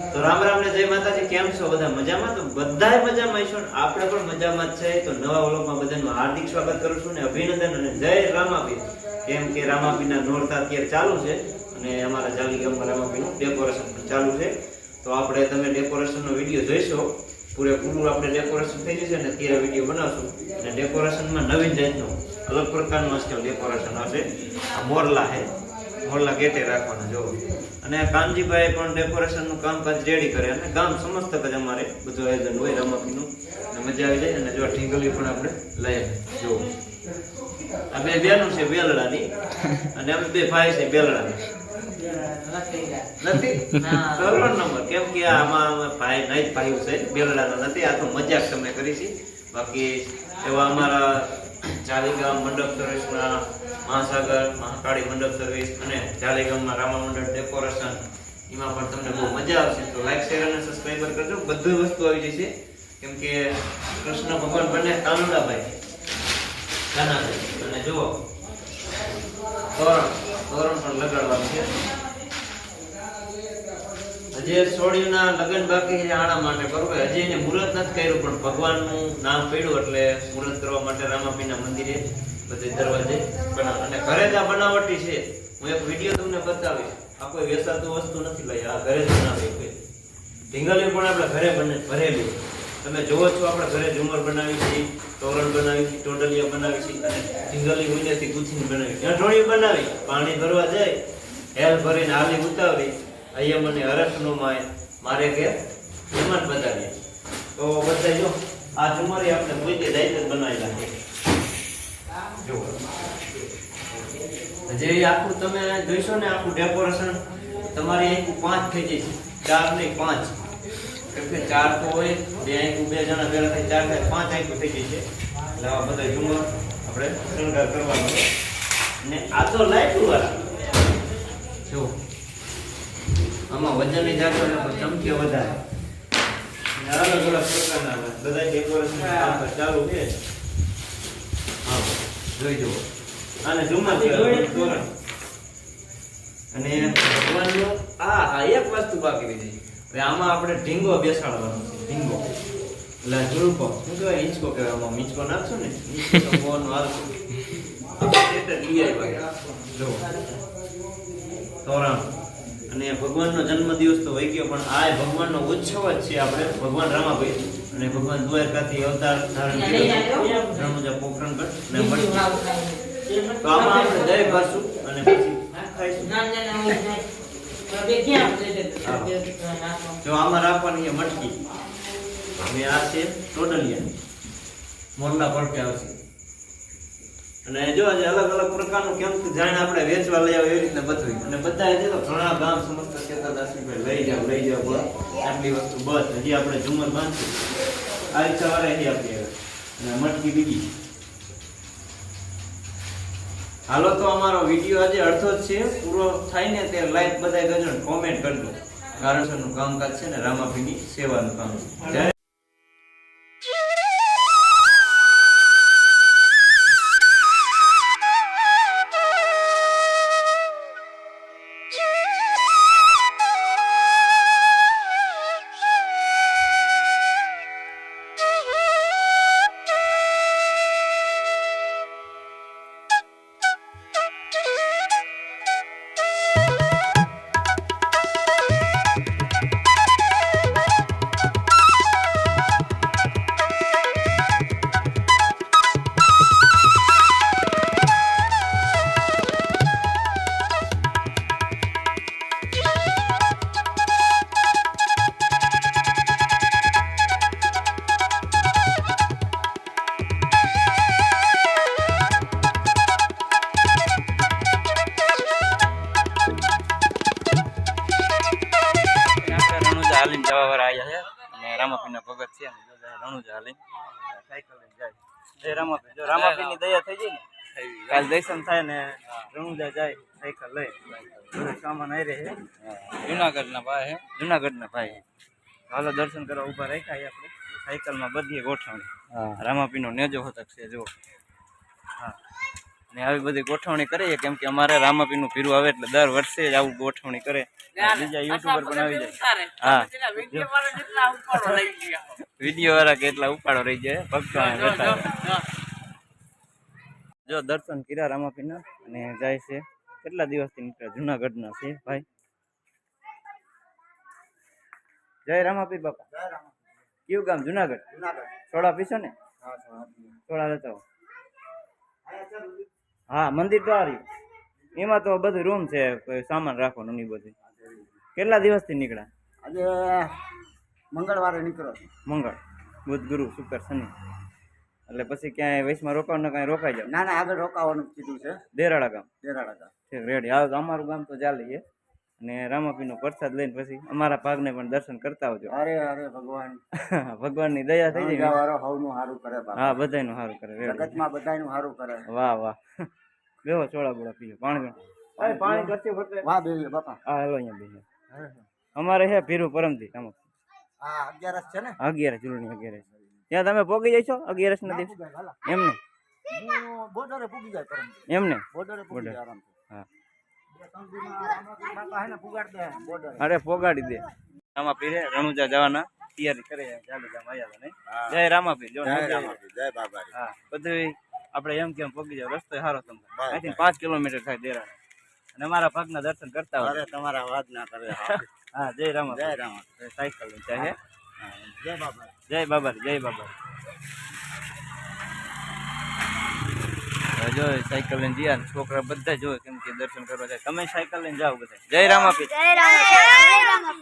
તો રામ રામ ને જય માતાજી, કેમ છો બધા? મજામાં? તો બધાય મજામાં છો ને? આપણે પણ મજામાં જ છે. તો નવા વ્લોગમાં બધાનું હાર્દિક સ્વાગત કરું છું ને અભિનંદન અને જય રામાપીર. કેમ કે રામાપીરના નોરતા અત્યારે ચાલુ છે અને અમારા જાલી ગામમાં રામાપીરનું ડેકોરેશન પણ ચાલુ છે. તો આપણે તમે ડેકોરેશનનો વિડીયો જોઈશો, પૂરેપૂરું આપણે ડેકોરેશન થઈ જશે અને ત્યારે વિડીયો બનાવશું. અને ડેકોરેશનમાં નવીન જાતનું અલગ પ્રકારનું આજકાલ ડેકોરેશન આવશે. આ મોરલા છે, મોરલા ગેટે રાખવાના જો. અને કાનજીભાઈ પણ ડેકોરેશનનું કામકાજ રેડી કરે અને ગામ સમસ્ત જ અમારે બધું આયોજન હોય રામાપીરનું અને મજા આવી જાય. અને જો ઢીંગલી પણ આપણે લઈએ જો. આ બે બેનું છે બેલડાની અને અમે બે ભાઈ છે બેલડાની. નથી કરોડ નંબર, કેમ કે આમાં ભાઈ નહીં ભાઈ છે બેલડાના નથી. આ તો મજાક તમે કરી છે. બાકી એવા અમારા જાલીગામ મંડપ સર્વિસના મહાસાગર મહાકાળી મંડપ સર્વિસ અને જાલીગામમાં રામા મંડળ ડેકોરેશન, એમાં પણ તમને બહુ મજા આવશે. તો લાઈક શેર અને સબસ્ક્રાઈબર કરજો. બધી વસ્તુ આવી જશે. કેમ કે કૃષ્ણ ભગવાન બને કાનુડાભાઈ અને જુઓ તોરણ પણ લગાડવાનું છે. હજી છોડીના લગ્ન બાકી છે આના માટે કરવું. હજી એને મુહૂર્ત નથી કર્યું પણ ભગવાનનું નામ પડ્યું એટલે મુહૂર્ત કરવા માટે રામાપીરના મંદિરે બધે દરવાજે બનાવ. અને ઘરે જ આ બનાવટી છે. હું એક વિડીયો તમને બતાવીશ. આ કોઈ વેચાતું વસ્તુ નથી લઈ, આ ઘરે જ બનાવી. ઢીંગલી પણ આપણે ઘરે ભરેલી તમે જોવો છો. આપણે ઘરે ઝુમર બનાવી છે, તોરણ બનાવી છે, ટોડલિયા બનાવી છે અને ઢીંગલી ઉઈનેથી ગુથીને બનાવી. ઢોળી બનાવી, પાણી ભરવા જાય, હેલ ભરીને હાલી ઉતાવળી. અહીંયા મને હરખનો મારે કે મહેમાન બતાવીએ. તો બધા જો આ ઝુમરી આપણે પોતે દાયિત્વ બનાવી નાખીએ. જો જે આખું તમે જોઈશો ને આખું ડેકોરેશન તમારી આખું 5 થઈ જશે. 4 નહીં 5, કેમ કે 4 તો હોય, બે આખું 2 જણા ભેગા થઈ 4 થાય 5 આખું થઈ જશે. એટલે આવા બધા ઝુમર આપણે શણગાર કરવાનો. ને આ તો લાઈટું વાળા જો. આમાં વજનની જાતો ચમકે વધારે અલગ અલગ પ્રકારના બધા ડેકોરેશન કામ ચાલુ છે. હા જોઈ જુઓ. અને ઝુમર તોરણ અને ભગવાનનું આ એક વસ્તુ બાકી રહી ગઈ. હવે આમાં આપણે ઢીંગો બેસાડવાનો છે. ઢીંગો એટલે ઝુલકો શું કહેવાય? હિંચકો કહેવાય. આમાં હિંચકો નાખશો ને હિંચકો તો મોહનું હાલશું. જો તોરણ અને ભગવાનનો જન્મદિવસ તો વહી ગયો પણ આ ભગવાનનો ઉત્સવ જ છે. આપણે ભગવાન રામાભાઈ અને ભગવાન દ્વારકાથી અવતાર ધારણ કર્યો રણુજા પોખરણ પર. તો આમાં આપણે જય કરશું અને પછી ખાઈશું. જો આમાં રાખવાની છે મટકી અને આ છે ટોડલિયા, મોરલા પડકે આવશે. અને જો આજે અલગ અલગ પ્રકારનું કેમ જાણે આપણે વેચવા લઈ આવે એવી રીતના બધું. અને બધા છે તો ઘણા ગામ સમસ્ત કહેતા દાસરીભાઈ લઈ જાવ બસ આટલી વસ્તુ બસ. હજી આપણે ઝુમર બાંધશું આ રીત સવારે અહીં આપી આવે અને મટકી બીજી. હાલો તો અમારો વિડીયો આજે અડધો જ છે. પૂરો થાય ને ત્યારે લાઈક બધા કરજો, કોમેન્ટ કરજો. ગારણસરનું કામકાજ છે ને રામાપીરની સેવાનું કામ છે. હાલીને જવા વાળા આવ્યા છે અને રામાપીરના ભગત છે. રણુજા હાલીને સાયકલ લઈને જાય. જય રામાપીર. જો રામાપીરની દયા થઈ જાય ને કાલ દર્શન થાય ને રણુજા જાય સાયકલ લઈ. બધો સામાન આવી રહે. જુનાગઢના ભાઈ છે, જુનાગઢના ભાઈ. હાલો દર્શન કરવા ઊભા રાખ્યા આપણે સાયકલમાં બધી ગોઠવણી. રામાપીરનો નેજો હતક છે જો. હા ને આવી બધી ગોઠવણી કરીએ કેમ કે અમારે રામાપીરનું પીરું આવે એટલે દર વર્ષે જ આવું ગોઠવણી કરે બીજા યુટ્યુબર પણ આવી જાય હા વિડીયો વાળા કેટલા ઉપાડો રહી જાય ભક્તો જો દર્શન કર્યા રામાપીરના અને જાય છે કેટલા દિવસથી નીકળ્યા જુનાગઢના છે ભાઈ જય રામાપીર બાપા કયું ગામ જુનાગઢ સોડા પીશો ને સોડા લેતા હા મંદિર તો આ રહ્યું એમાં તો બધું રૂમ છે કોઈ સામાન રાખવાનું નહીં બધું કેટલા દિવસથી નીકળ્યા આજે મંગળવારે નીકળો મંગળ બુધ ગુરુ શુક્ર શનિ એટલે પછી ક્યાંય વૈશમાં રોકાવાનું કાંઈ રોકાઈ જાવ ના ના આગળ રોકાવાનું કીધું છે દેરાળા ગામ દેરાળા ગામ ઠીક રેડી આવ અમારું ગામ તો ચાલે છે અને રામાપીરનો પ્રસાદ લઈને પછી અમારા ભાગને પણ દર્શન કરતા આવજો અરે અરે ભગવાન ભગવાનની દયા થઈ જાય વારો હવનું સારું કરે બાપા. હા બધાયનું સારું કરે રેડી જગતમાં બધાયનું સારું કરે વાહ વાહ બેહો ચોળા બોળા પીજો પાણી પાણી કરશે ફરતે વાહ બેહી બાપા હા હેલો અહીંયા બેહો અમારે છે ભીરું પરમથી રામા હા 11 છે ને 11 ચૂંટણી 11 ત્યાં તમે પોગી જઈશો 11 ના દિવસે એમને બોર્ડરે પૂગી જાય પરમ એમને બોર્ડરે પૂગી જાય આરામથી હા બાપા હે ને પુગાડ દે બોર્ડરે અરે પોગાડી દે રામાપીર હે રણુજા જવાના તૈયારી કરે ચાલુ જામ આયા નહીં જય રામાપીર જો જય બાબા હા બધું આપણે એમ કેમ પોગી જાવ રસ્તો સારો તમને અહીંથી 5 કિલોમીટર થાય દેરા અને અમારા ભાગના દર્શન કરતા હોય અરે તમારા વાત ના કરે હા જય રામાપીર જય રામાપીર સાયકલ લઈને ચાહે જય બાબા જય બાબા જય બાબા જો સાયકલ લઈને ગયા છોકરા બધા જોવે કેમ કે દર્શન કરવા જાય તમે સાયકલ લઈને જાઓ બધા જય રામાપીર જય રામ